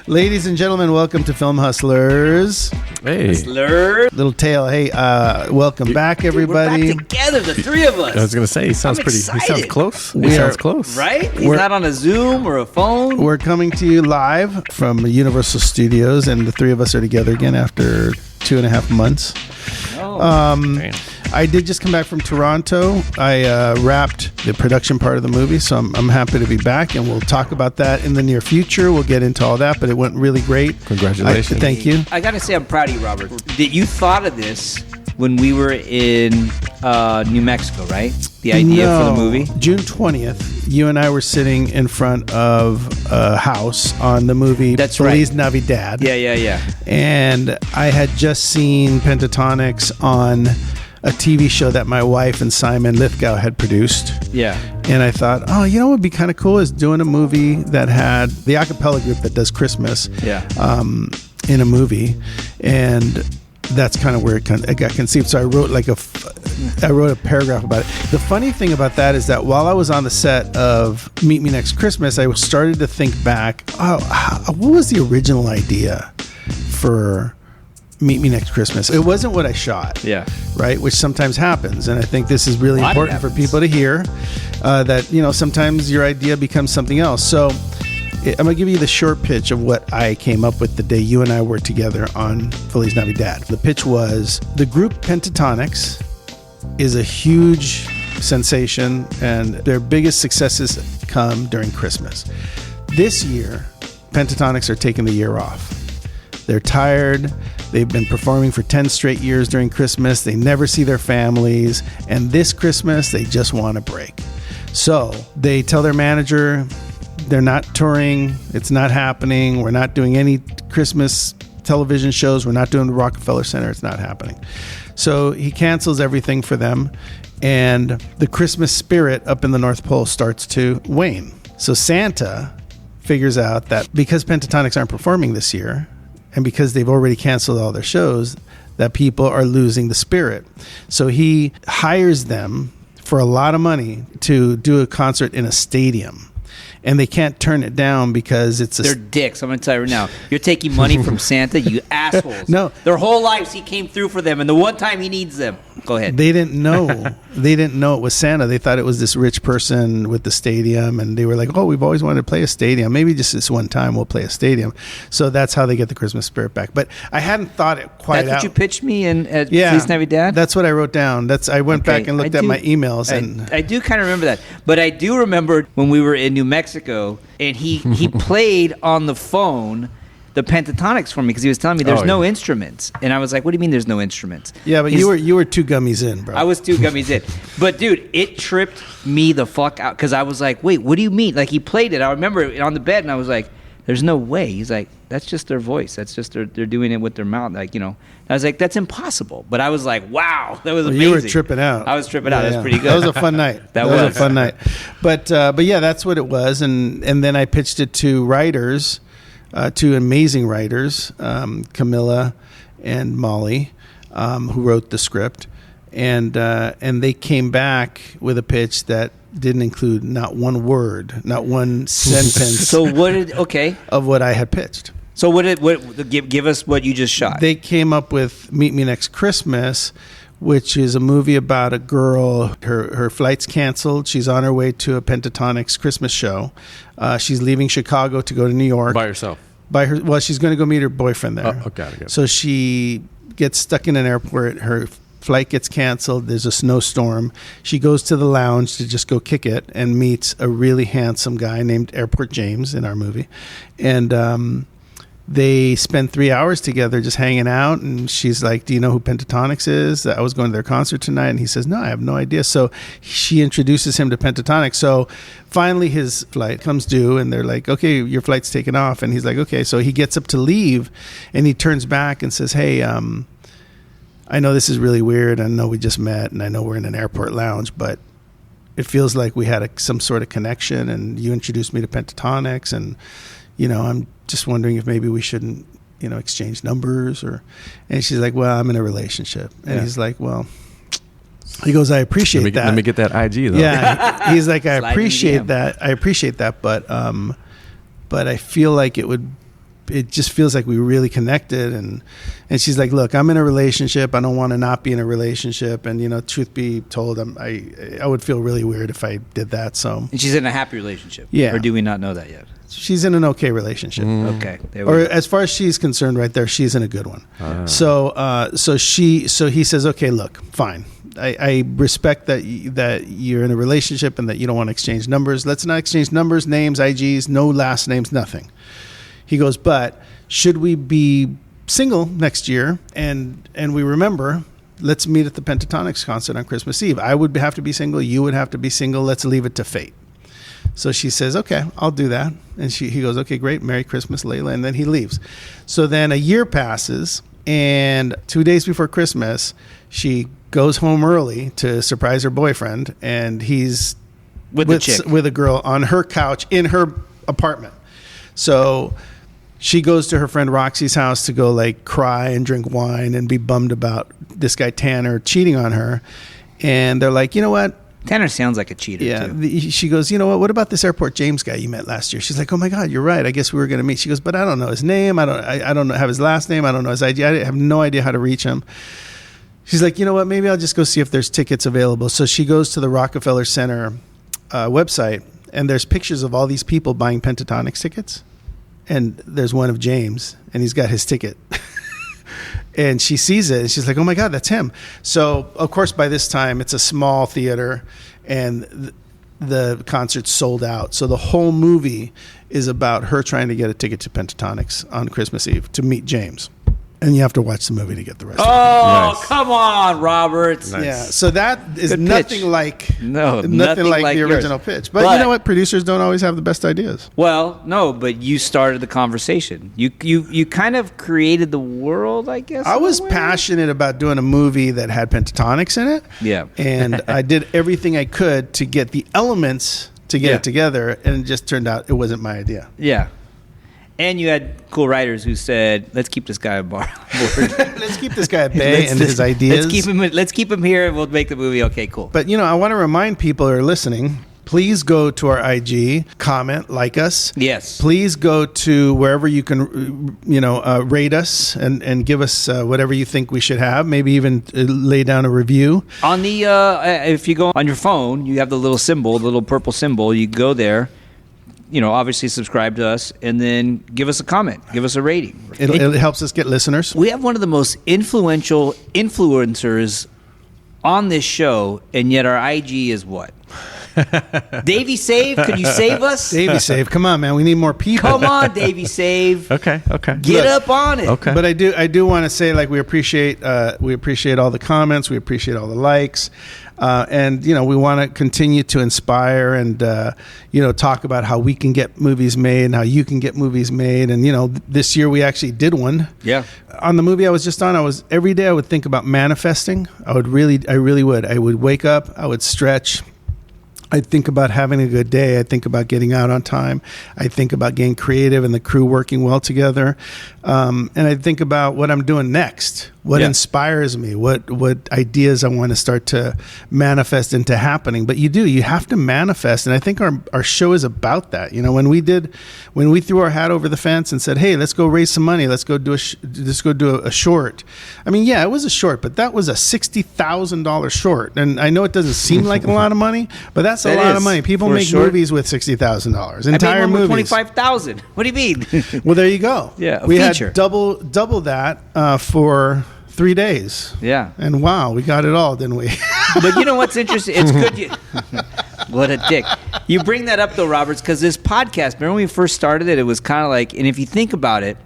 Ladies and gentlemen, welcome to Film Hustlers. Hey. Hustler. Little tale. Hey, welcome back, everybody. Dude, we're back together, the three of us. I was gonna say he sounds pretty. excited. He sounds close. We He are- sounds close. Right? He's not on a Zoom or a phone. We're coming to you live from Universal Studios, and the three of us are together again after 2.5 months. Damn. I did just come back from Toronto. I wrapped the production part of the movie, so I'm happy to be back, and we'll talk about that in the near future. We'll get into all that, but it went really great. Congratulations. Thank you. I got to say, I'm proud of you, Robert. That you thought of this when we were in New Mexico, right? The idea for the movie? June 20th, you and I were sitting in front of a house on the movie That's Feliz right. Navidad. Yeah. And I had just seen Pentatonics on a TV show that my wife and Simon Lithgow had produced. Yeah. And I thought, oh, you know what would be kind of cool is doing a movie that had the a cappella group that does Christmas in a movie. And that's kind of where it got conceived. So I wrote I wrote a paragraph about it. The funny thing about that is that while I was on the set of Meet Me Next Christmas, I started to think back, what was the original idea for Meet Me Next Christmas? It wasn't what I shot. Yeah. Right, which sometimes happens, and I think this is really A lot important for happens. people to hear that sometimes your idea becomes something else. So I'm gonna give you the short pitch of what I came up with the day you and I were together on Feliz Navidad. The pitch was the group Pentatonics is a huge sensation, and their biggest successes come during Christmas. This year, Pentatonics are taking the year off. They're tired. They've been performing for 10 straight years during Christmas. They never see their families. And this Christmas, they just want a break. So they tell their manager they're not touring. It's not happening. We're not doing any Christmas television shows. We're not doing the Rockefeller Center. It's not happening. So he cancels everything for them. And the Christmas spirit up in the North Pole starts to wane. So Santa figures out that because Pentatonics aren't performing this year, and because they've already canceled all their shows, that people are losing the spirit. So he hires them for a lot of money to do a concert in a stadium. And they can't turn it down because They're dicks. I'm going to tell you right now. You're taking money from Santa, you assholes. No. Their whole lives he came through for them, and the one time he needs them. Go ahead. They didn't know. They didn't know it was Santa. They thought it was this rich person with the stadium, and they were like, "Oh, we've always wanted to play a stadium. Maybe just this one time we'll play a stadium." So that's how they get the Christmas spirit back. But I hadn't thought it quite That's out. what you pitched me at Yeah, Feliz Navidad? that's what I wrote down. I went Okay, back and looked I at do- my emails, and I do kind of remember that. But I do remember when we were in New Mexico, and he played on the phone the Pentatonics for me because he was telling me there's Oh, no yeah. instruments. And I was like, what do you mean there's no instruments? yeah, but He's- you were 2 gummies in, bro. I was 2 gummies in. But, dude, it tripped me the fuck out because I was like, wait, what do you mean? Like, he played it. I remember it on the bed, and I was like, there's no way. He's like, that's just their voice. That's just they're doing it with their mouth. Like, I was like, that's impossible. But I was like, wow, that was amazing. You were tripping out. I was tripping out. Yeah, That yeah. was pretty good. That was a fun night. That was a was. fun night. But yeah, that's what it was. And then I pitched it to writers, 2 amazing writers, Camilla and Molly, who wrote the script, and they came back with a pitch that didn't include not one word, not one sentence So what did of what I had pitched. So give us what you just shot. They came up with Meet Me Next Christmas, which is a movie about a girl. Her flight's canceled. She's on her way to a Pentatonics Christmas show. She's leaving Chicago to go to New York. By yourself. Well, she's going to go meet her boyfriend there. Oh, got it. So she gets stuck in an airport. Her flight gets canceled. There's a snowstorm. She goes to the lounge to just go kick it and meets a really handsome guy named Airport James in our movie. And they spend 3 hours together just hanging out. And she's like, do you know who Pentatonics is? I was going to their concert tonight. And he says, no, I have no idea. So she introduces him to Pentatonics. So finally his flight comes due and they're like, okay, your flight's taken off. And he's like, okay. So he gets up to leave and he turns back and says, hey, I know this is really weird. I know we just met and I know we're in an airport lounge, but it feels like we had some sort of connection and you introduced me to Pentatonics and, I'm just wondering if maybe we shouldn't, exchange numbers and she's like, well, I'm in a relationship. And he's like, well, he goes, I appreciate that. Let me get that IG though. Yeah. He's like, I Slide in appreciate DM. that. I appreciate that. But, but I feel like it just feels like we really connected. And she's like, look, I'm in a relationship. I don't want to not be in a relationship. And, you know, truth be told, I would feel really weird if I did that. So. And she's in a happy relationship. Yeah. Or do we not know that yet? She's in an okay relationship. Okay. There we Or go. as far as she's concerned right there, she's in a good one. So he says, okay, look, fine. I respect that you're in a relationship and that you don't want to exchange numbers. Let's not exchange numbers, names, IGs, no last names, nothing. He goes, but should we be single next year and we remember, let's meet at the Pentatonics concert on Christmas Eve. I would have to be single. You would have to be single. Let's leave it to fate. So she says, okay, I'll do that. And he goes, okay, great. Merry Christmas, Layla. And then he leaves. So then a year passes, and 2 days before Christmas, she goes home early to surprise her boyfriend, and he's With the chick. with a girl on her couch in her apartment. So she goes to her friend Roxy's house to go like cry and drink wine and be bummed about this guy Tanner cheating on her. And they're like, you know what? Tanner sounds like a cheater, too. She goes, you know what about this Airport James guy you met last year? She's like, oh my God, you're right. I guess we were going to meet. She goes, but I don't know his name. I don't know, have his last name. I don't know his ID. I have no idea how to reach him. She's like, you know what? Maybe I'll just go see if there's tickets available. So she goes to the Rockefeller Center website, and there's pictures of all these people buying Pentatonics tickets. And there's one of James, and he's got his ticket. And she sees it, and she's like, oh my God, that's him. So, of course, by this time, it's a small theater, and the concert's sold out. So the whole movie is about her trying to get a ticket to Pentatonics on Christmas Eve to meet James. And you have to watch the movie to get the rest of it. Oh, Nice. come on, Robert. Nice. Yeah, so that is Good nothing pitch. like Nothing like the yours. original pitch. But you know what? Producers don't always have the best ideas. Well, no, but you started the conversation. You kind of created the world, I guess. I in a was way. passionate about doing a movie that had Pentatonics in it. Yeah. And I did everything I could to get the elements to get Yeah. it together, and it just turned out it wasn't my idea. Yeah. And you had cool writers who said, "Let's keep this guy on board. Let's keep this guy at bay and his ideas. Let's keep him here, and we'll make the movie. Okay, cool." But, you know, I want to remind people who are listening, please go to our IG, comment, like us. Yes. Please go to wherever you can, rate us and give us whatever you think we should have. Maybe even lay down a review. On the if you go on your phone, you have the little symbol, the little purple symbol. You go there. You know, obviously subscribe to us, and then give us a comment, give us a rating. It helps us get listeners. We have one of the most influential influencers on this show, and yet our IG is what? Davey Save, could you save us? Davey Save, come on, man. We need more people. Come on, Davey Save. Okay. Get Look, up on it. Okay. But I do want to say, like, we appreciate all the comments, we appreciate all the likes, and we want to continue to inspire and talk about how we can get movies made and how you can get movies made. And this year we actually did one. Yeah. On the movie I was just on, every day I would think about manifesting. I really would. I would wake up, I would stretch. I think about having a good day. I think about getting out on time. I think about getting creative and the crew working well together. And I think about what I'm doing next, what inspires me, what ideas I want to start to manifest into happening. But you have to manifest. And I think our show is about that. When we threw our hat over the fence and said, hey, let's go raise some money. Let's go do a short. I mean, yeah, it was a short, but that was a $60,000 short. And I know it doesn't seem like a lot of money, but that's a lot of money. People make movies with $60,000. Entire movies. $25,000. What do you mean? Well, there you go. Yeah, a we feature. had double that for 3 days. Yeah. And wow, we got it all, didn't we? But you know what's interesting? It's good. What a dick. You bring that up, though, Roberts, because this podcast, remember when we first started it, it was kind of like, and if you think about it,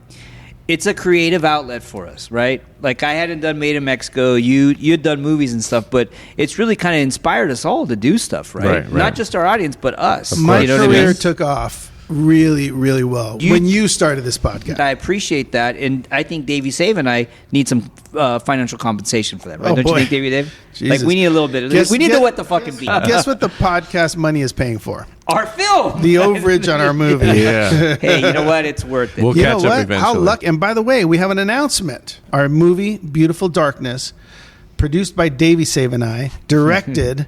it's a creative outlet for us, right? Like, I hadn't done Made in Mexico. You'd done movies and stuff, but it's really kind of inspired us all to do stuff, right? Right. Not just our audience, but us. My You know what I career mean? took off really, really well when you started this podcast. I appreciate that, and I think Davey Save and I need some financial compensation for that, right? Oh, Don't boy. you think, Davey Dave? Jesus. Like, we need a little bit. We need to wet the fucking beat. Guess what the podcast money is paying for? Our film. The overage on our movie. Yeah. Hey, you know what? It's worth it. We'll You catch know up what? eventually. How lucky! And by the way, we have an announcement. Our movie, Beautiful Darkness, produced by Davey Save and I, directed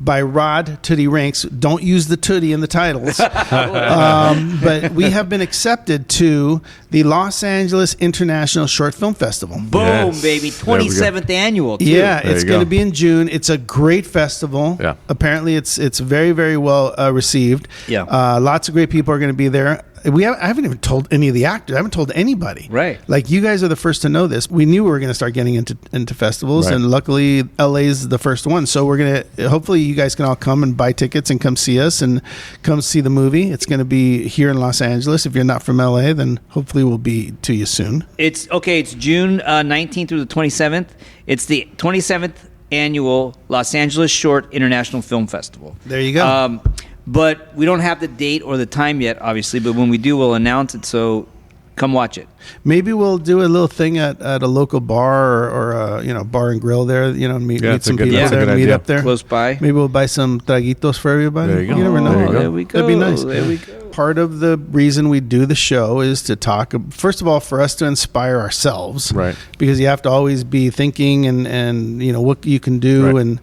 by Rod Tootie Rinks. Don't use the Tootie in the titles. But we have been accepted to the Los Angeles International Short Film Festival. Boom, Yes. baby. There we go. 27th annual, too. Yeah, There it's you going to go. be in June. It's a great festival. Yeah. Apparently, it's very, very well received. Yeah. Lots of great people are going to be there. I haven't even told any of the actors. I haven't told anybody. Right. Like, you guys are the first to know this. We knew we were going to start getting into festivals, Right. and luckily, LA's the first one. So we're going to, hopefully, you guys can all come and buy tickets and come see us and come see the movie. It's going to be here in Los Angeles. If you're not from LA, then hopefully we'll be to you soon. It's June 19th through the 27th. It's the 27th annual Los Angeles Short International Film Festival. There you go. But we don't have the date or the time yet, obviously. But when we do, we'll announce it. So come watch it. Maybe we'll do a little thing at a local bar or bar and grill there. Meet it's a some good- people that's a there, good meet idea. up there. Close by. Maybe we'll buy some traguitos for everybody. There you go. never know. There you go. There we go. That'd be nice. There we go. Part of the reason we do the show is to talk, first of all, for us to inspire ourselves. Right. Because you have to always be thinking and what you can do Right.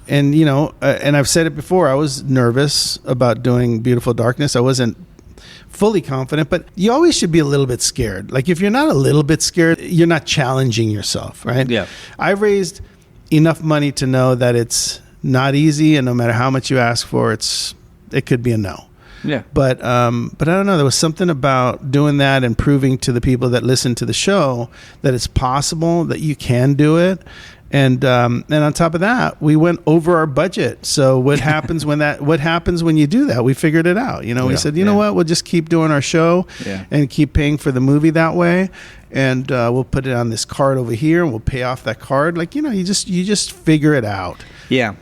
and I've said it before, I was nervous about doing Beautiful Darkness. I wasn't fully confident, but you always should be a little bit scared. Like, if you're not a little bit scared, you're not challenging yourself, right? Yeah. I've raised enough money to know that it's not easy, and no matter how much you ask for, it could be a no. Yeah. But I don't know. There was something about doing that and proving to the people that listen to the show that it's possible, that you can do it. And on top of that, we went over our budget. So what happens what happens when you do that? We figured it out. We Yeah. said, you know what? We'll just keep doing our show and keep paying for the movie that way. And we'll put it on this card over here, and we'll pay off that card. Like, you just figure it out. Yeah.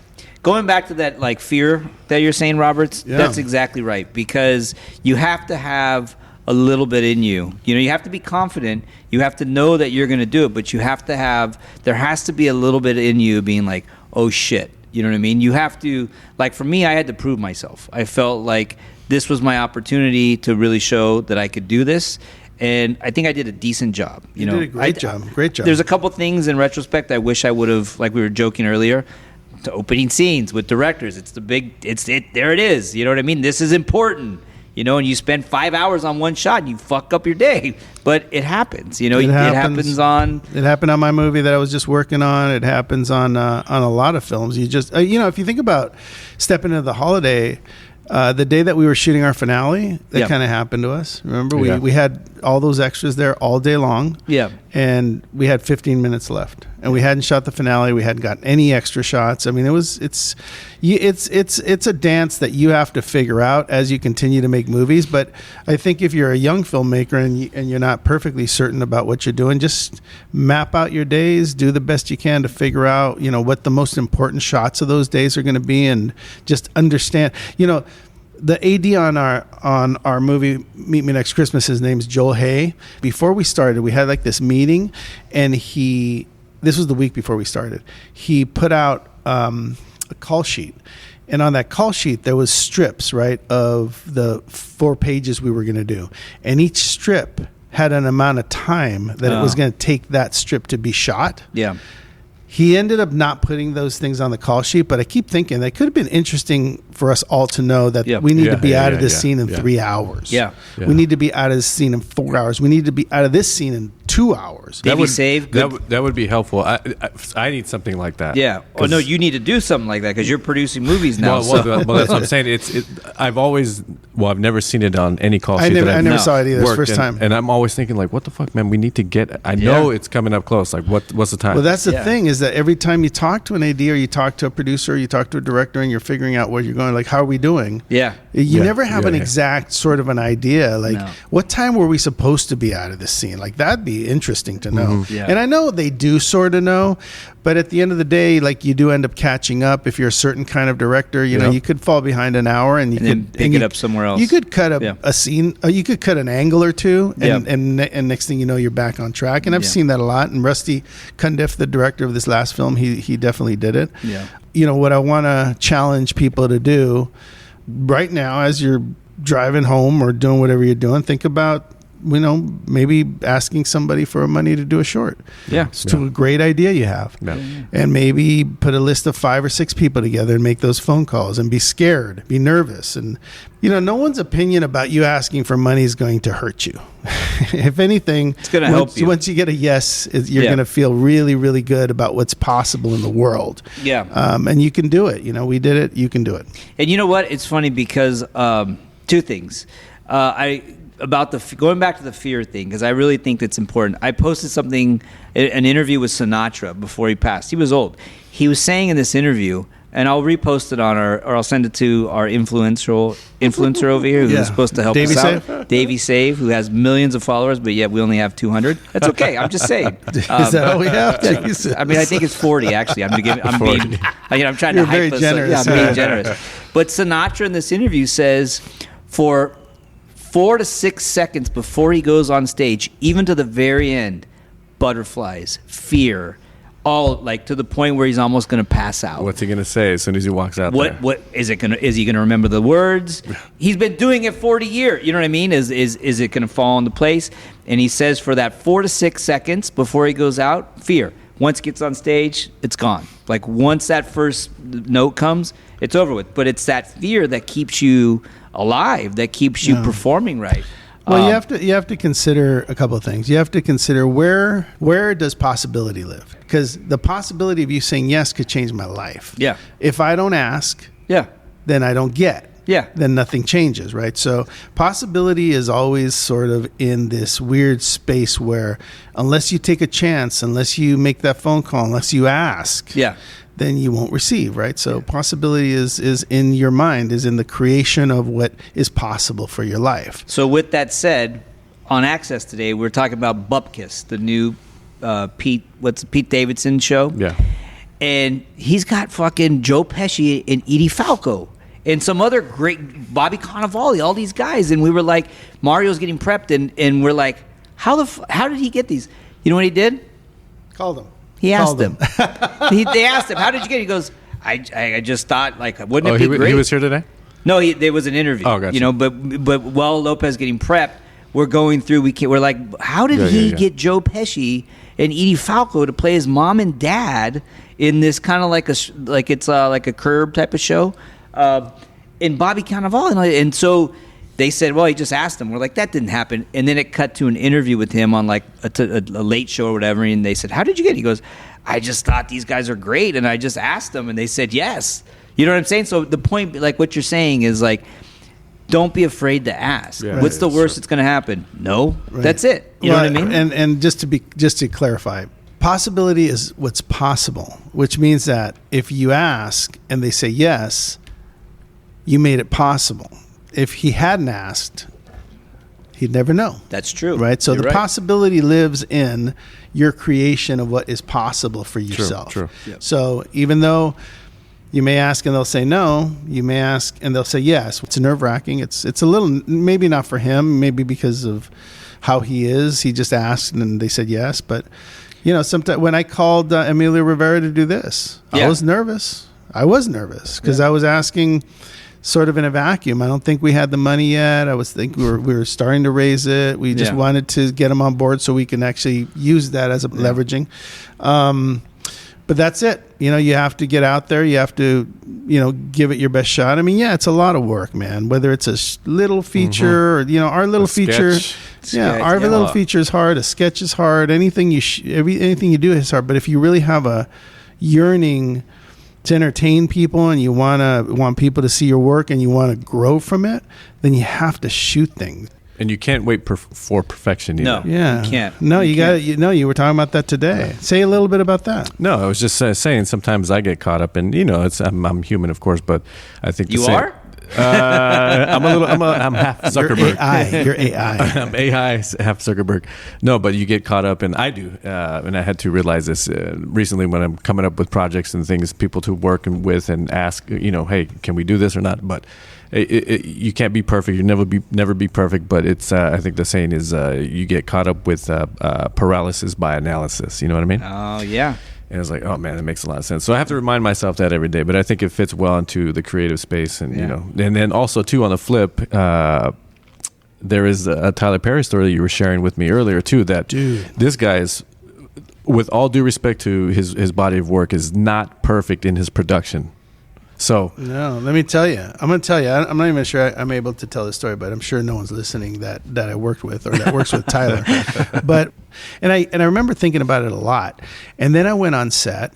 Going back to that, like, fear that you're saying, Roberts, Yeah. that's exactly right. Because you have to have a little bit in you. You have to be confident. You have to know that you're going to do it, but there has to be a little bit in you being like, oh shit. You know what I mean? You have to, like, for me, I had to prove myself. I felt like this was my opportunity to really show that I could do this. And I think I did a decent job. You did a great job. Great job. There's a couple things in retrospect I wish I would have, like we were joking earlier, to opening scenes with directors. There it is. You know what I mean? This is important. And you spend 5 hours on one shot and you fuck up your day. But it happens. It happens on... It happened on my movie that I was just working on. It happens on a lot of films. You just, if you think about stepping into the holiday, the day that we were shooting our finale, that kind of happened to us. Remember, we had all those extras there all day long. Yeah. And we had 15 minutes left, and we hadn't shot the finale. We hadn't gotten any extra shots. I mean, it's a dance that you have to figure out as you continue to make movies. But I think if you're a young filmmaker and you're not perfectly certain about what you're doing, just map out your days, do the best you can to figure out, what the most important shots of those days are going to be, and just understand, the AD on our movie Meet Me Next Christmas, his name's Joel Hay. Before we started, we had like this meeting, and this was the week before we started. He put out a call sheet, and on that call sheet there was strips, right, of the 4 pages we were going to do, and each strip had an amount of time that it was going to take that strip to be shot. Yeah. He ended up not putting those things on the call sheet, but I keep thinking that could have been interesting for us all to know that we need to be out of this scene in 3 hours. Yeah. We need to be out of this scene in 4 hours. We need to be out of this scene in 2 hours. Davey Save. That would be helpful. I need something like that. Yeah. Oh, no, you need to do something like that because you're producing movies now. Well, that's what I'm saying. I've never seen it on any call sheet. I never saw it either. It's the first time. And I'm always thinking, like, what the fuck, man? We need to get. I know it's coming up close. Like, what's the time? Well, that's the thing, is that every time you talk to an AD or you talk to a producer or you talk to a director and you're figuring out where you're going, like, how are we doing? Yeah. You never have an exact sort of an idea. Like, what time were we supposed to be out of this scene? Like, that'd be interesting to know. Mm-hmm. Yeah. And I know they do sort of know, but at the end of the day, like, you do end up catching up. If you're a certain kind of director, you know, you could fall behind an hour and you then could pick it up somewhere else. You could cut a scene, you could cut an angle or two, and next thing you know, you're back on track. And I've seen that a lot. And Rusty Cundiff, the director of this last film, he definitely did it. Yeah. You know, what I want to challenge people to do right now, as you're driving home or doing whatever you're doing, think about maybe asking somebody for money to do a short. Yeah. It's a great idea you have. Yeah. And maybe put a list of 5 or 6 people together and make those phone calls and be scared, be nervous. And, no one's opinion about you asking for money is going to hurt you. If anything, it's going to help you. Once you get a yes, you're going to feel really, really good about what's possible in the world. Yeah. And you can do it. We did it. You can do it. And you know what? It's funny because 2 things. Going back to the fear thing, because I really think that's important. I posted something, an interview with Sinatra before he passed. He was old. He was saying in this interview, and I'll repost it or I'll send it to our influencer over here who's supposed to help Davey us out. Save? Davey Save, who has millions of followers, but yet we only have 200. That's okay. I'm just saying. Is that all we have? Jesus. I mean, I think it's 40 actually. I'm trying You're to very hype us. generous. I'm being generous. But Sinatra in this interview says, for 4 to 6 seconds before he goes on stage, even to the very end, butterflies, fear, all like to the point where he's almost going to pass out. What's he going to say as soon as he walks out there? What is it going to? Is he going to remember the words? He's been doing it 40 years. You know what I mean? Is it going to fall into place? And he says for that 4 to 6 seconds before he goes out, fear. Once he gets on stage, it's gone. Like once that first note comes, it's over with. But it's that fear that keeps you alive, that keeps you performing right. Well, you have to consider a couple of things. You have to consider where does possibility live? Because the possibility of you saying yes could change my life. Yeah. If I don't ask, Yeah. then I don't get. Yeah. Then nothing changes, right? So possibility is always sort of in this weird space where unless you take a chance, unless you make that phone call, unless you ask, Yeah. then you won't receive, right? So possibility is in your mind, is in the creation of what is possible for your life. So with that said, on Access today, we're talking about Bupkis, the new Pete Davidson show. Yeah. And he's got fucking Joe Pesci and Edie Falco and some other great, Bobby Cannavale, all these guys. And we were like, Mario's getting prepped, and we're like, how did he get these? You know what he did? Called them. He asked them. They asked him, how did you get it? He goes, I just thought, like, wouldn't it be great? He was here today? No, there was an interview. Oh, gotcha. But while Lopez getting prepped, we're going through. We're like, how did he get Joe Pesci and Edie Falco to play his mom and dad in this kind of like a Curb type of show? In Bobby Cannavale, and so they said, well, he just asked him. We're like, that didn't happen. And then it cut to an interview with him on like a late show or whatever. And they said, how did you get it? He goes, I just thought these guys are great, and I just asked them, and they said yes. You know what I'm saying? So the point, like what you're saying, is like, don't be afraid to ask. Yeah, What's the worst that's going to happen? No, that's it. You know what I mean? And just to clarify, possibility is what's possible, which means that if you ask and they say yes, you made it possible. If he hadn't asked, he'd never know. That's true. Right? So You're the possibility lives in your creation of what is possible for yourself. True. Yep. So even though you may ask and they'll say no, you may ask and they'll say yes. It's nerve-wracking. It's a little, maybe not for him, maybe because of how he is. He just asked and they said yes. But, sometimes when I called Emilio Rivera to do this, I was nervous. Because I was asking sort of in a vacuum. I don't think we had the money yet. I was thinking we were starting to raise it. We just wanted to get him on board so we can actually use that as a leveraging. But that's it. You have to get out there. You have to, give it your best shot. I mean, it's a lot of work, man. Whether it's a little feature or, our little feature. Our little feature is hard. A sketch is hard. Anything anything you do is hard. But if you really have a yearning to entertain people and you want people to see your work and you want to grow from it, then you have to shoot things. And you can't wait for perfection either. No, you can't. No, you got it. You were talking about that today. Yeah. Say a little bit about that. No, I was just saying sometimes I get caught up in, I'm human, of course, but I think you are? I'm half Zuckerberg. You're AI. I'm AI, half Zuckerberg. No, but you get caught up, and I do. And I had to realize this recently when I'm coming up with projects and things, people to work with and ask, hey, can we do this or not? But you can't be perfect. You never be perfect. But it's I think the saying is you get caught up with paralysis by analysis. You know what I mean? Oh yeah. And I was like, oh man, that makes a lot of sense. So I have to remind myself that every day. But I think it fits well into the creative space, and and then also too on the flip, there is a Tyler Perry story that you were sharing with me earlier too. That Dude. this guy's, with all due respect to his body of work, is not perfect in his production. So No, let me tell you. I'm going to tell you. I'm not even sure I'm able to tell this story, but I'm sure no one's listening that I worked with or that works with Tyler. But I remember thinking about it a lot. And then I went on set,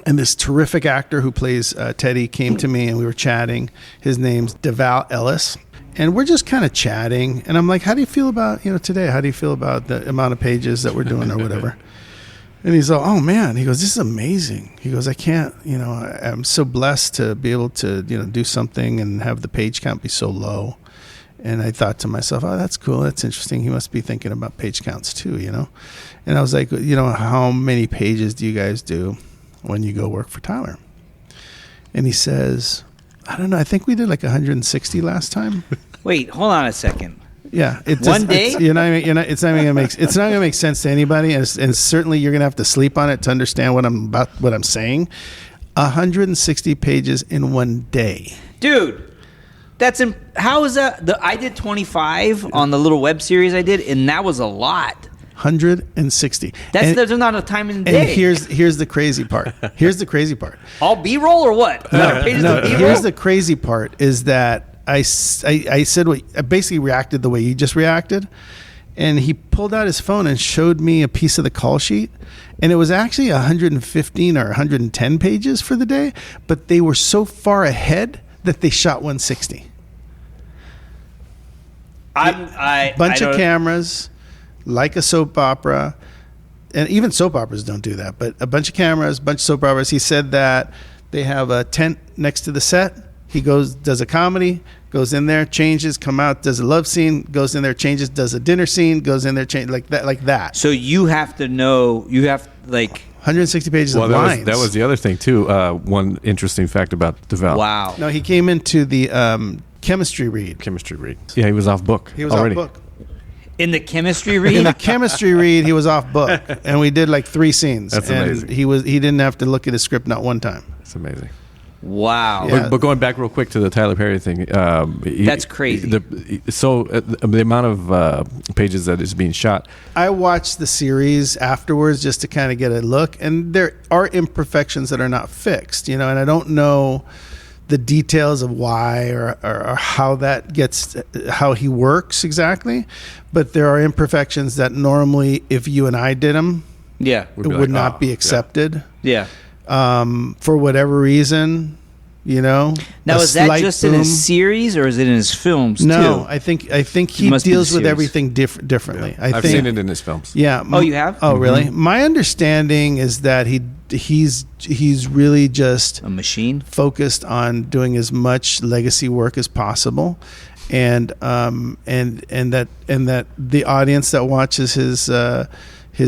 and this terrific actor who plays Teddy came to me, and we were chatting. His name's Deval Ellis. And we're just kind of chatting. And I'm like, how do you feel about, today? How do you feel about the amount of pages that we're doing or whatever? And he's like, oh man, he goes, this is amazing. He goes, I can't, I'm so blessed to be able to, do something and have the page count be so low. And I thought to myself, oh, that's cool. That's interesting. He must be thinking about page counts too, And I was like, how many pages do you guys do when you go work for Tyler? And he says, I don't know. I think we did like 160 last time. Wait, hold on a second. Yeah, it's One day? It's not gonna make sense to anybody, and certainly you're gonna have to sleep on it to understand what I'm saying. 160 pages in one day, Dude. How is that? I did 25 on the little web series I did, and that was a lot. 160. There's not enough time in the And day. here's the crazy part. Here's the crazy part. All B-roll or what? Pages No, of B-roll? here's the crazy part is that I said I basically reacted the way you just reacted, and he pulled out his phone and showed me a piece of the call sheet, and it was actually 115 or 110 pages for the day, but they were so far ahead that they shot 160. Bunch of cameras, like a soap opera, and even soap operas don't do that, but a bunch of cameras, bunch of soap operas. He said that they have a tent next to the set. He goes, does a comedy, goes in there, changes, come out, does a love scene, goes in there, changes, does a dinner scene, goes in there, change like that. So you have to know. You have 160 pages of lines. That was the other thing too. One interesting fact about Deval. Wow. No, he came into the chemistry read. Yeah, he was off book. He was already. off book. In the chemistry read. In the chemistry read, he was off book, and we did like 3 scenes. That's and amazing. He didn't have to look at his script not one time. It's amazing. Wow. Yeah. But going back real quick to the Tyler Perry thing, That's crazy. The amount of pages that is being shot. I watched the series afterwards just to kind of get a look, and there are imperfections that are not fixed, and I don't know the details of why or how that gets, how he works exactly, but there are imperfections that normally, if you and I did them, Yeah. it would not be accepted. Yeah. For whatever reason, Now, a is that slight just in his series or is it in his films No, too? I think he must be deals the with series. everything differently. I've think, seen it in his films. Yeah. Oh, you have? Oh, really? My understanding is that he's really just A machine? focused on doing as much legacy work as possible, and that the audience that watches his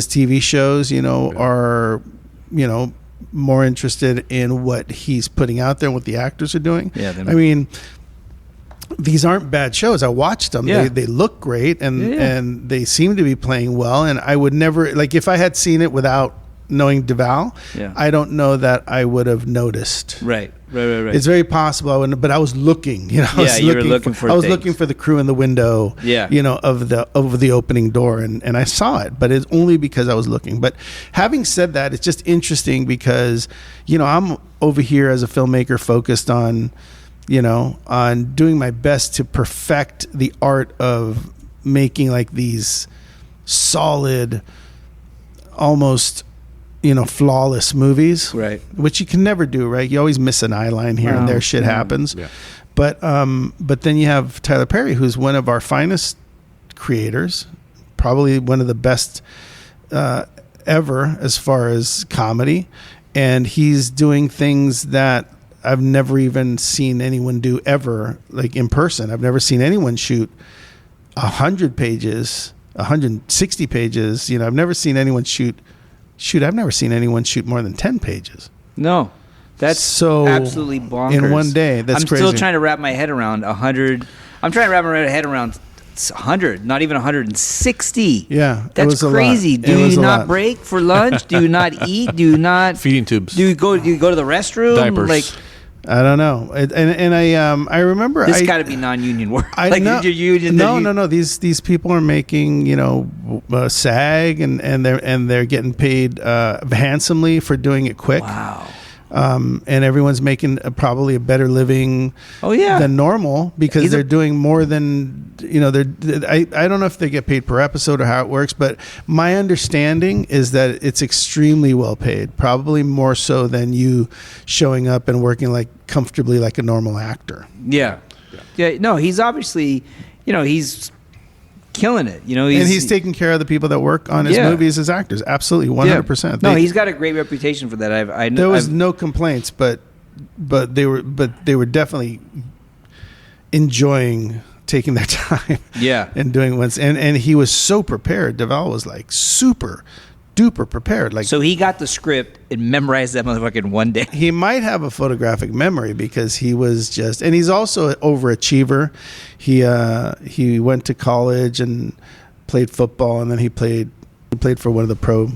TV shows, are more interested in what he's putting out there and what the actors are doing. Yeah, I mean, these aren't bad shows. I watched them. Yeah. They look great, and Yeah. and they seem to be playing well. And I would never, like, if I had seen it without knowing Deval, Yeah. I don't know that I would have noticed. Right. It's very possible I wouldn't, but I was looking. I was you were looking for I was things. looking for the crew in the window. Yeah. Of the opening door, and I saw it, but it's only because I was looking. But having said that, it's just interesting because I'm over here as a filmmaker focused on on doing my best to perfect the art of making like these solid, almost flawless movies, Right. which you can never do, right? You always miss an eye line here and there. Shit happens. Yeah. But then you have Tyler Perry, who's one of our finest creators, probably one of the best ever as far as comedy, and he's doing things that I've never even seen anyone do ever, like in person. I've never seen anyone shoot 100 pages, 160 pages. I've never seen anyone shoot. I've never seen anyone shoot more than 10 pages. No. That's So, absolutely bonkers. in one day, that's I'm crazy. still trying to wrap my head around 100. I'm trying to wrap my head around 100, not even 160. Yeah, it That's was a lot. crazy. It Do was you a not lot. break for lunch? Do you not eat? Do you not Feeding tubes. Do you go to the restroom? Diapers. Like I don't know. I remember This got to be non-union work. I like know, your union. no. These people are making, SAG and they're getting paid handsomely for doing it quick. Wow. And everyone's making probably a better living than normal because they're doing more than I don't know if they get paid per episode or how it works, but my understanding is that it's extremely well paid, probably more so than you showing up and working like comfortably like a normal actor. Yeah. No, he's obviously, he's killing it. He's taking care of the people that work on his movies as actors. Absolutely, 100%. No, he's got a great reputation for that. There was no complaints, but they were definitely enjoying taking their time. Yeah, and doing once. And he was so prepared. Duvall was like super duper prepared. Like, so he got the script and memorized that motherfucker in one day. He might have a photographic memory because he was just, and he's also an overachiever. He went to college and played football, and then he played for one of the pro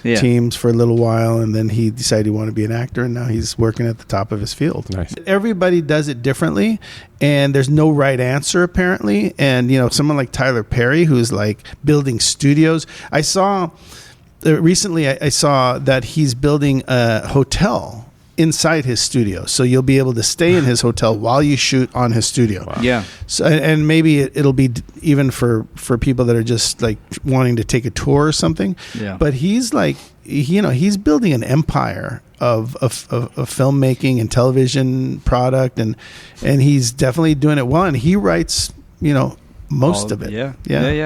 teams for a little while, and then he decided he wanted to be an actor, and now he's working at the top of his field. Nice. Everybody does it differently, and there's no right answer apparently. And someone like Tyler Perry, who's like building studios. I saw recently that he's building a hotel inside his studio, so you'll be able to stay in his hotel while you shoot on his studio. Wow. Yeah. So, and maybe it'll be even for people that are just like wanting to take a tour or something. Yeah. But he's like, he's building an empire of filmmaking and television product, and he's definitely doing it well. And he writes, most of it.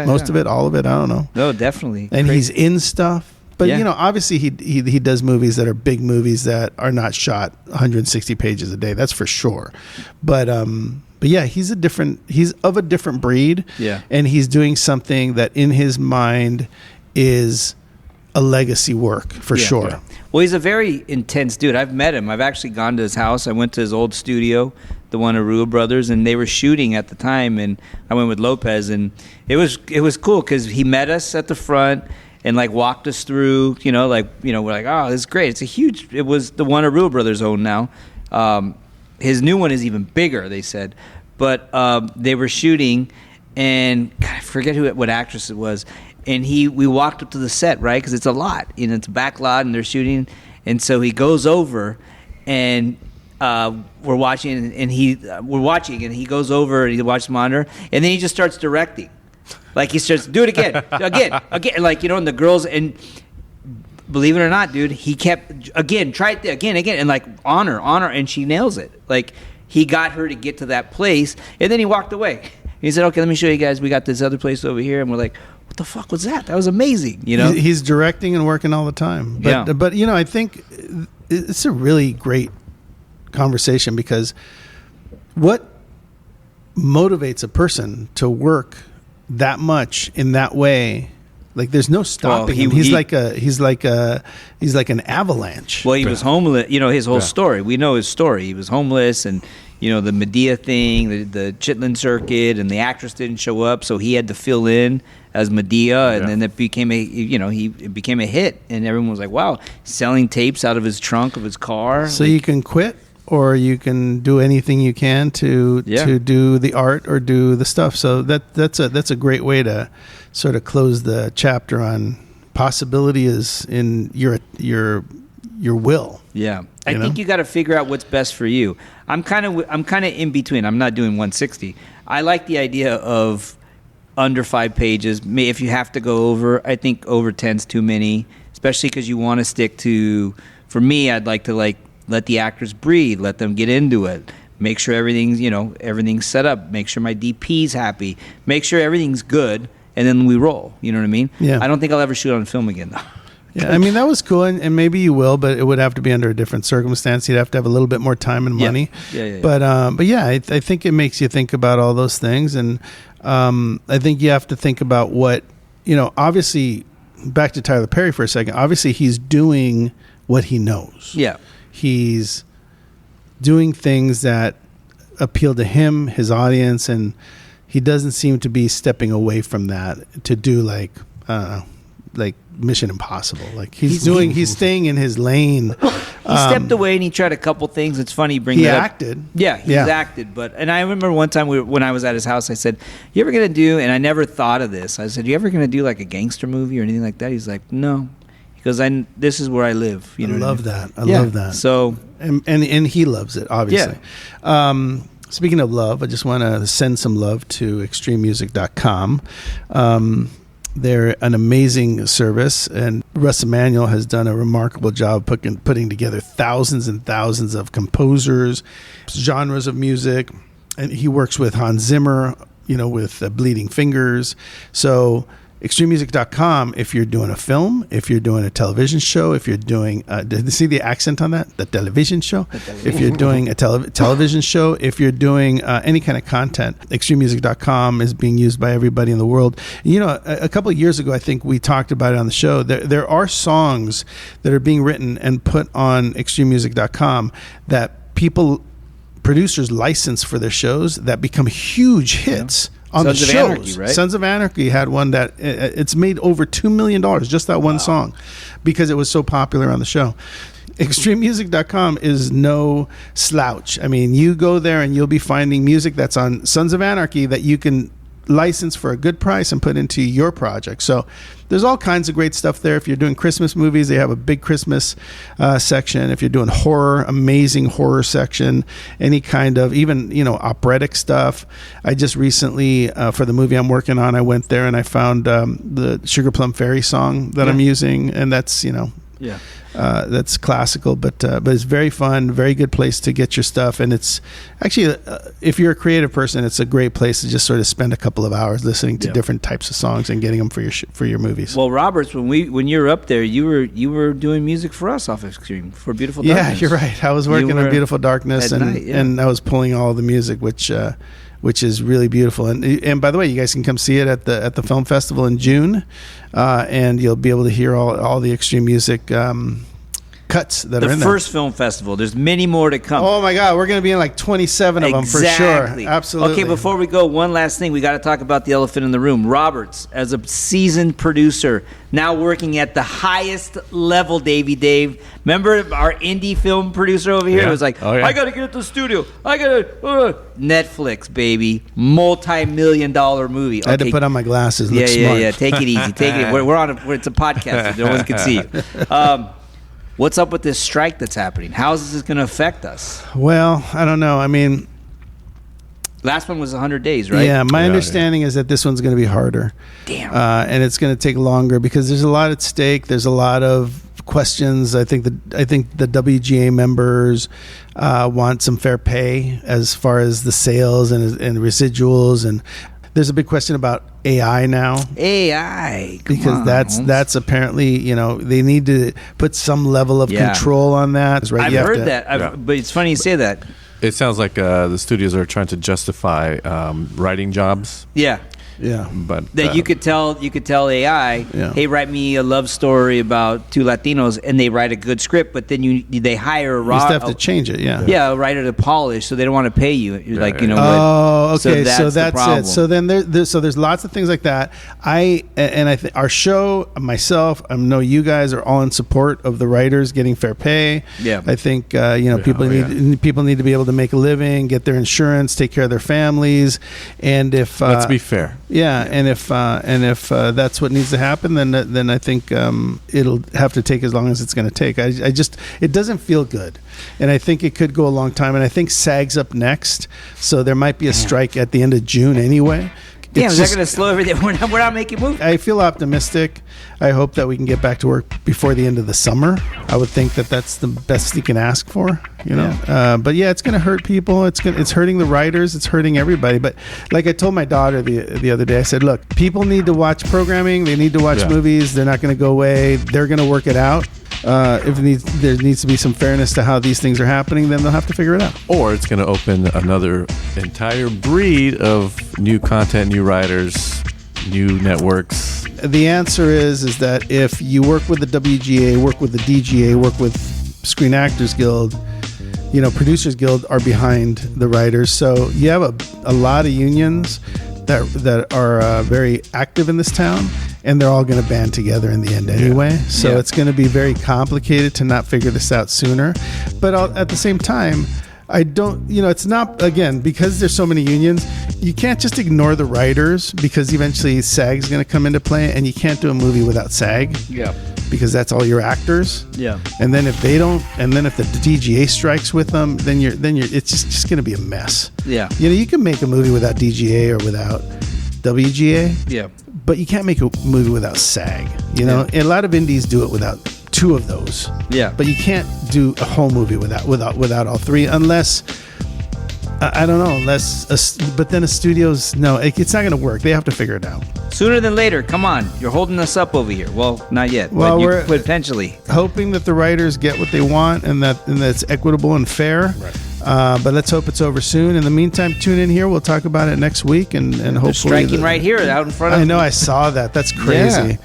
Most of it, all of it. I don't know. No, definitely. And he's in stuff. But obviously he does movies that are big movies that are not shot 160 pages a day. That's for sure. But yeah, he's of a different breed. Yeah. And he's doing something that in his mind is a legacy work for sure. Yeah. Well, he's a very intense dude. I've met him. I've actually gone to his house. I went to his old studio, the one of Rua Brothers, and they were shooting at the time. And I went with Lopez, and it was cool because he met us at the front and like walked us through. We're like, oh, this is great. It was the one of Rua Brothers own now. His new one is even bigger, they said. But they were shooting, and God, I forget what actress it was. And we walked up to the set, right? Because it's a lot. It's a back lot, and they're shooting. And so he goes over, and we're watching, and he goes over, and he watches the monitor, and then he just starts directing. Like, he starts, do it again. Like, and the girls, and believe it or not, dude, he kept, again, try it again, and like, honor, and she nails it. Like, he got her to get to that place, and then he walked away. He said, okay, let me show you guys. We got this other place over here. And we're like, what the fuck was that? That was amazing. He's directing and working all the time. But I think it's a really great conversation, because what motivates a person to work that much in that way? Like, there's no stopping him. He's like an avalanche. Well, he was homeless. His whole story. We know his story. He was homeless, and the Medea thing, the Chitlin circuit, and the actress didn't show up, so he had to fill in as Medea, and then it became it became a hit, and everyone was like, "Wow!" Selling tapes out of his trunk of his car. So you can quit, or you can do anything you can to do the art or do the stuff. So that's a great way to sort of close the chapter on possibility is in your will. Yeah. I think you got to figure out what's best for you. I'm kind of in between. I'm not doing 160. I like the idea of under 5 pages. If you have to go over, I think over 10's too many, especially because you want to stick to, for me, I'd like to let the actors breathe, let them get into it, make sure everything's set up, make sure my DP's happy, make sure everything's good, and then we roll. You know what I mean? Yeah. I don't think I'll ever shoot on film again, though. Yeah, I mean, that was cool, and maybe you will, but it would have to be under a different circumstance. You'd have to have a little bit more time and money. Yeah. But yeah, I think it makes you think about all those things, and I think you have to think about what, obviously, back to Tyler Perry for a second, obviously he's doing what he knows. Yeah. He's doing things that appeal to him, his audience, and he doesn't seem to be stepping away from that to do like Mission Impossible. Like he's staying in his lane He stepped away and he tried a couple things. It's funny you bring He that up. acted. Yeah, he's acted. And I remember one time when I was at his house, I said, "You ever gonna do?" And I never thought of this. I said, "You ever gonna do like a gangster movie or anything like that?" He's like, "No," because this is where I live. You know, I what love mean? that. I love that. So and he loves it, obviously. Speaking of love, I just want to send some love to extrememusic.com. They're an amazing service, and Russ Emanuel has done a remarkable job putting together thousands and thousands of composers, genres of music, and he works with Hans Zimmer, with Bleeding Fingers. So extrememusic.com, if you're doing a film, if you're doing a television show, if you're doing did you see the accent on that? The television show? If you're doing a television show, if you're doing any kind of content, extrememusic.com is being used by everybody in the world. A couple of years ago, I think we talked about it on the show. There are songs that are being written and put on extrememusic.com that producers license for their shows that become huge hits. On Sons the of shows. Anarchy, right? Sons of Anarchy had one that it's made over $2 million, just that one song, because it was so popular on the show. Extrememusic.com is no slouch. I mean, you go there and you'll be finding music that's on Sons of Anarchy that you can license for a good price and put into your project. So there's all kinds of great stuff there. If you're doing Christmas movies, they have a big Christmas section. If you're doing horror, amazing horror section. Any kind of even operatic stuff. I just recently for the movie I'm working on, I went there and I found the Sugar Plum Fairy song that I'm using, and that's that's classical, but it's very fun, very good place to get your stuff. And it's actually, if you're a creative person, it's a great place to just sort of spend a couple of hours listening to different types of songs and getting them for your movies. Well, Roberts, when you were up there, you were doing music for us off Extreme for Beautiful Darkness. Yeah, you're right. I was working on Beautiful Darkness, and I was pulling all the music, which is really beautiful. And by the way, you guys can come see it at the film festival in June, and you'll be able to hear all the Extreme Music cuts that are in there. The first film festival. There's many more to come. Oh my God, we're going to be in like 27 of them for sure. Absolutely. Okay, before we go, one last thing. We got to talk about the elephant in the room. Roberts, as a seasoned producer, now working at the highest level, Dave. Remember our indie film producer over here? Yeah. It was like, I got to get at the studio. Netflix, baby. Multi-million-dollar movie. I had to put on my glasses. Look smart. Yeah. Take it easy. Take it. We're on it's a podcast. So no one can see you. What's up with this strike that's happening? How is this going to affect us? Well, I don't know. I mean, last one was 100 days, right? Yeah, my understanding is that this one's going to be harder. Damn. And it's going to take longer because there's a lot at stake. There's a lot of questions. I think the WGA members want some fair pay as far as the sales and residuals, and there's a big question about AI now. AI, because that's apparently they need to put some level of control on that. Right? I've heard that, but it's funny you say that. It sounds like the studios are trying to justify writing jobs. Yeah, but that you could tell AI, hey, write me a love story about two Latinos, and they write a good script, but then they hire a you still have to change it, a writer to polish, so they don't want to pay you. You're like, oh, okay, so that's the it. So then there's lots of things like that. I think our show, myself, I know you guys are all in support of the writers getting fair pay. Yeah, I think people need to be able to make a living, get their insurance, take care of their families, and if let's be fair. Yeah, and if that's what needs to happen, then I think it'll have to take as long as it's going to take. I just it doesn't feel good, and I think it could go a long time. And I think SAG's up next, so there might be a strike at the end of June anyway. Is that going to slow everything? We're not making moves. I feel optimistic. I hope that we can get back to work before the end of the summer. I would think that that's the best you can ask for, But it's going to hurt people. It's hurting the writers. It's hurting everybody. But like I told my daughter the other day, I said, look, people need to watch programming. They need to watch movies. They're not going to go away. They're going to work it out. If there needs to be some fairness to how these things are happening, then they'll have to figure it out. Or it's going to open another entire breed of new content, new writers, new networks. The answer is that if you work with the WGA, work with the DGA, work with Screen Actors Guild, Producers Guild are behind the writers. So you have a lot of unions that are very active in this town, and they're all going to band together in the end anyway. So Yeah. it's going to be very complicated to not figure this out sooner. But at the same time, I don't, it's not, again, because there's so many unions, you can't just ignore the writers, because eventually SAG's going to come into play, and you can't do a movie without SAG, Yeah. because that's all your actors. Yeah. And then if they don't, and then if the DGA strikes with them, then it's just going to be a mess. Yeah. You can make a movie without DGA or without WGA, Yeah. but you can't make a movie without SAG. And a lot of indies do it without two of those. Yeah. But you can't do a whole movie without all three, unless I don't know. But then a studio's it's not going to work. They have to figure it out. Sooner than later. Come on, you're holding us up over here. Well, not yet. Well, but you we're- potentially. Hoping that the writers get what they want and that it's equitable and fair. Right. But let's hope it's over soon. In the meantime, tune in here. We'll talk about it next week, and hopefully They're striking right here, out in front of. I know. I saw that. That's crazy.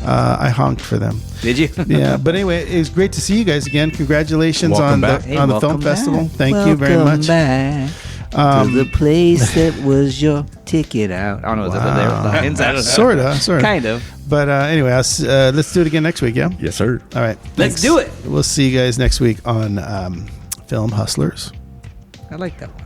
I honked for them. Did you? Yeah, but anyway, it was great to see you guys again. Congratulations Welcome on back. the on the film welcome festival. back. Thank you very much. Back to the place that was your ticket out. I don't know. Is that Wow. the lines? I don't know. Sorta. Kind of. But anyway, let's do it again next week. Yeah. Yes, sir. All right. Let's do it. We'll see you guys next week on Film Hustlers. I like that one.